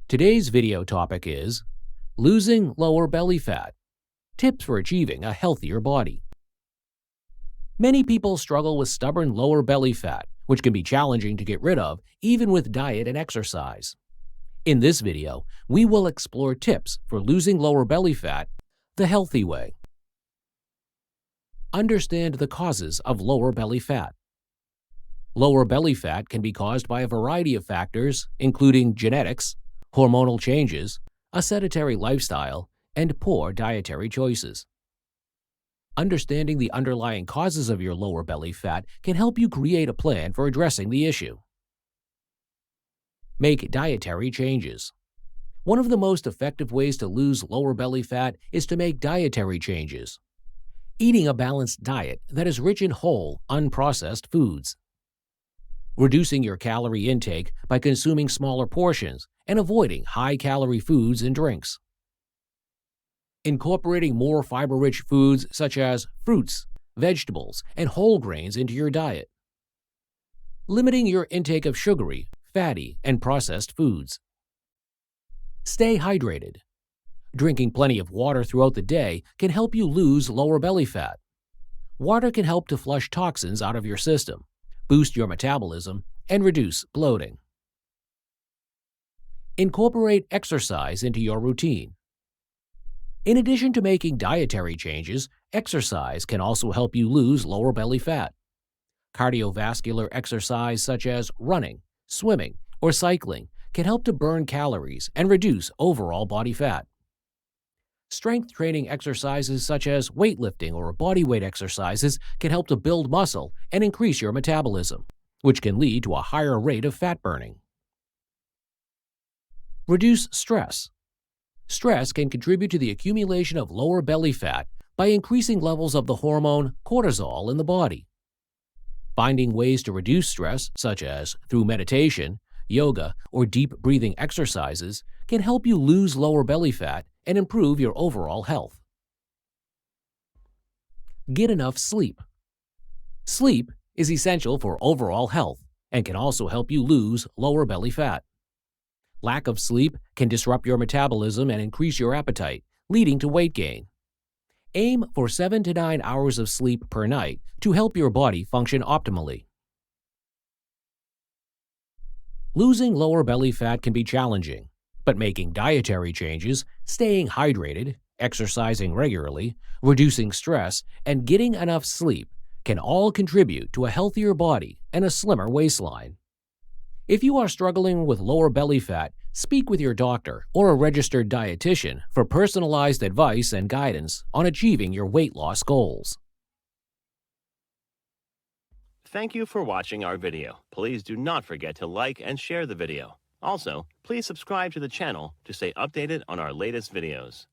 Today's video topic is losing lower belly fat, tips for achieving a healthier body. Many people struggle with stubborn lower belly fat, which can be challenging to get rid of even with diet and exercise. In this video, we will explore tips for losing lower belly fat the healthy way. Understand the causes of lower belly fat. Lower belly fat can be caused by a variety of factors, including genetics, hormonal changes, a sedentary lifestyle, and poor dietary choices. Understanding the underlying causes of your lower belly fat can help you create a plan for addressing the issue. Make dietary changes. One of the most effective ways to lose lower belly fat is to make dietary changes. Eating a balanced diet that is rich in whole, unprocessed foods. Reducing your calorie intake by consuming smaller portions and avoiding high-calorie foods and drinks. Incorporating more fiber-rich foods such as fruits, vegetables, and whole grains into your diet. Limiting your intake of sugary, fatty, and processed foods. Stay hydrated. Drinking plenty of water throughout the day can help you lose lower belly fat. Water can help to flush toxins out of your system, boost your metabolism, and reduce bloating. Incorporate exercise into your routine. In addition to making dietary changes, exercise can also help you lose lower belly fat. Cardiovascular exercise such as running, swimming, or cycling can help to burn calories and reduce overall body fat. Strength training exercises such as weightlifting or bodyweight exercises can help to build muscle and increase your metabolism, which can lead to a higher rate of fat burning. Reduce stress. Stress can contribute to the accumulation of lower belly fat by increasing levels of the hormone cortisol in the body. Finding ways to reduce stress, such as through meditation, yoga, or deep breathing exercises, can help you lose lower belly fat and improve your overall health. Get enough sleep. Sleep is essential for overall health and can also help you lose lower belly fat. Lack of sleep can disrupt your metabolism and increase your appetite, leading to weight gain. Aim for 7 to 9 hours of sleep per night to help your body function optimally. Losing lower belly fat can be challenging, but making dietary changes, staying hydrated, exercising regularly, reducing stress, and getting enough sleep can all contribute to a healthier body and a slimmer waistline. If you are struggling with lower belly fat, speak with your doctor or a registered dietitian for personalized advice and guidance on achieving your weight loss goals. Thank you for watching our video. Please do not forget to like and share the video. Also, please subscribe to the channel to stay updated on our latest videos.